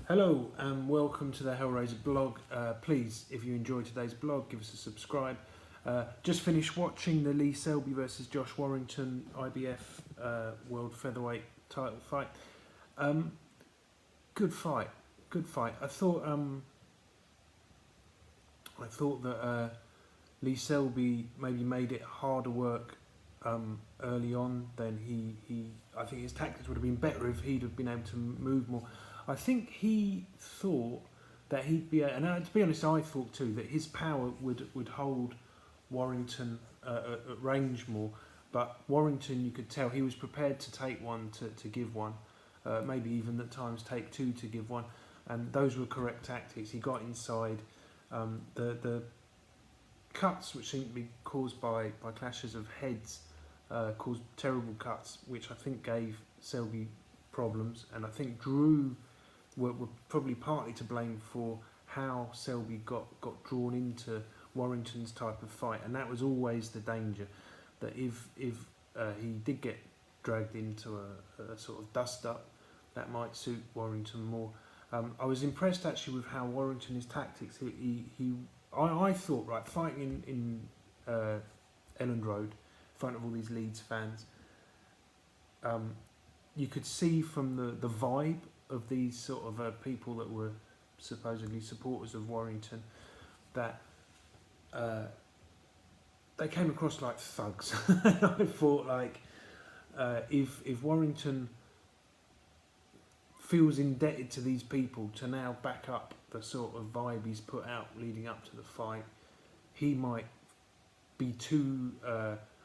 Hello and welcome to the Hellraiser blog. Please, if you enjoyed today's blog, give us a subscribe. Just finished watching the Lee Selby versus Josh Warrington IBF World Featherweight title fight. Good fight, good fight. I thought that Lee Selby maybe made it harder work early on. Then I think his tactics would have been better if he'd have been able to move more. I think he thought that he'd be, and to be honest, I thought too that his power would hold Warrington at range more. But Warrington, you could tell he was prepared to take one to give one, maybe even at times take two to give one, and those were correct tactics. He got inside. The cuts, which seemed to be caused by clashes of heads, caused terrible cuts, which I think gave Selby problems, and I think Drew were probably partly to blame for how Selby got drawn into Warrington's type of fight, and that was always the danger, that if he did get dragged into a sort of dust up, that might suit Warrington more. I was impressed actually with how Warrington, his tactics, I thought, right, fighting in Elland Road in front of all these Leeds fans, you could see from the vibe of these sort of people that were supposedly supporters of Warrington that they came across like thugs. I thought, like, if Warrington feels indebted to these people to now back up the sort of vibe he's put out leading up to the fight, he might be too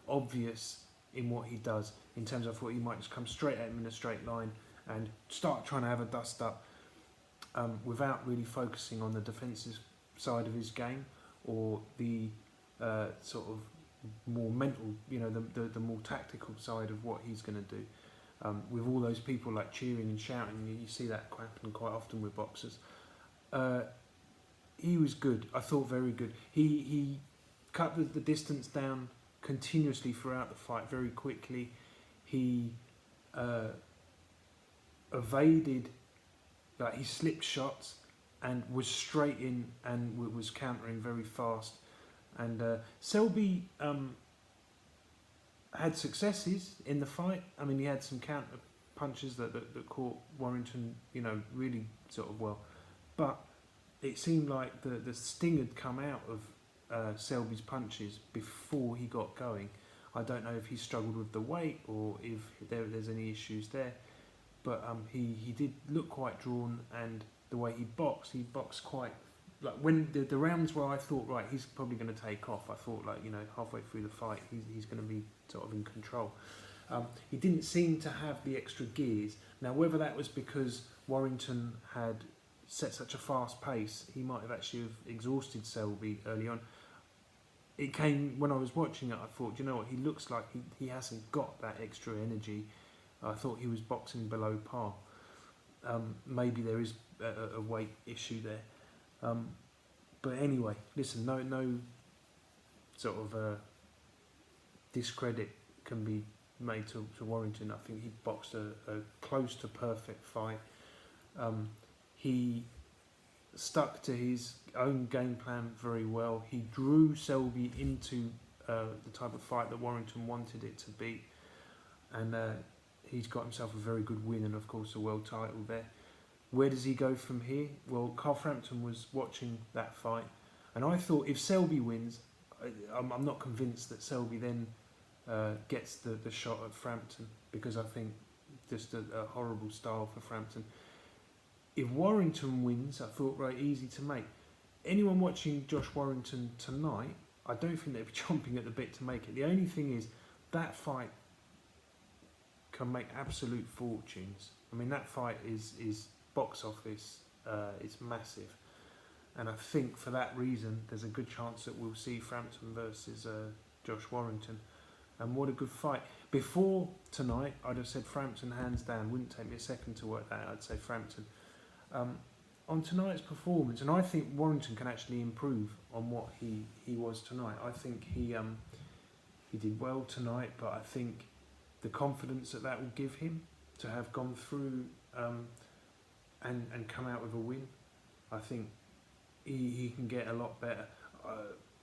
obvious in what he does. In terms of, I thought he might just come straight at him in a straight line and start trying to have a dust up without really focusing on the defensive side of his game or the sort of more mental, the more tactical side of what he's going to do. With all those people like cheering and shouting, you see that happen quite often with boxers. He was good. I thought very good. He cut the distance down continuously throughout the fight, very quickly. He evaded, like, he slipped shots and was straight in and was countering very fast. And Selby had successes in the fight. I mean, he had some counter punches that caught Warrington, really sort of well. But it seemed like the sting had come out of Selby's punches before he got going. I don't know if he struggled with the weight or if there's any issues there. But he did look quite drawn, and the way he boxed quite, like, when the rounds where I thought, right, he's probably going to take off, I thought, like, halfway through the fight he's going to be sort of in control. He didn't seem to have the extra gears. Now, whether that was because Warrington had set such a fast pace, he might have actually exhausted Selby early on. It came when I was watching it, I thought, you know what, he looks like he hasn't got that extra energy. I thought he was boxing below par. Maybe there is a weight issue there. But anyway, listen, no sort of discredit can be made to Warrington. I think he boxed a close to perfect fight. He stuck to his own game plan very well. He drew Selby into the type of fight that Warrington wanted it to be. And he's got himself a very good win and, of course, a world title there. Where does he go from here? Well, Carl Frampton was watching that fight, and I thought if Selby wins, I'm not convinced that Selby then gets the shot at Frampton, because I think just a horrible style for Frampton. If Warrington wins, I thought, right, easy to make. Anyone watching Josh Warrington tonight, I don't think they'd be chomping at the bit to make it. The only thing is, that fight can make absolute fortunes. I mean, that fight is box office, it's massive, and I think for that reason there's a good chance that we'll see Frampton versus Josh Warrington. And what a good fight. Before tonight, I'd have said Frampton hands down. Wouldn't take me a second to work that out. I'd say Frampton. On tonight's performance, and I think Warrington can actually improve on what he was tonight. I think he did well tonight, but I think the confidence that will give him to have gone through and come out with a win. I think he can get a lot better.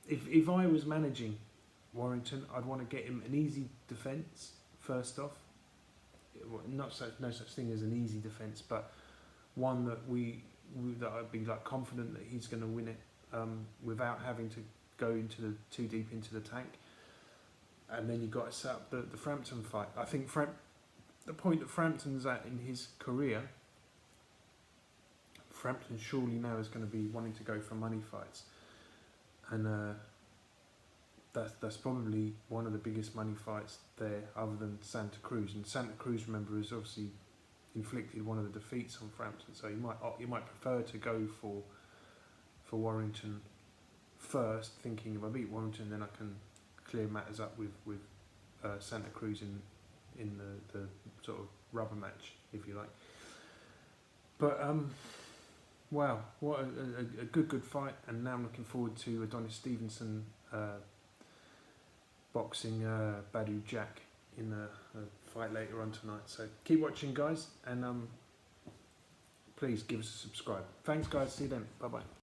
If I was managing Warrington, I'd want to get him an easy defence first off. No such thing as an easy defence, but one that that I'd be like confident that he's going to win it without having to go too deep into the tank. And then you've got to set up the Frampton fight. I think the point that Frampton's at in his career, Frampton surely now is going to be wanting to go for money fights, and that's probably one of the biggest money fights there, other than Santa Cruz. And Santa Cruz, remember, has obviously inflicted one of the defeats on Frampton, so you might prefer to go for Warrington first, thinking if I beat Warrington, then I can clear matters up with Santa Cruz in the sort of rubber match, if you like. But wow, what a good fight, and now I'm looking forward to Adonis Stevenson boxing Badu Jack in a fight later on tonight. So keep watching, guys, and please give us a subscribe. Thanks, guys. See you then. Bye bye.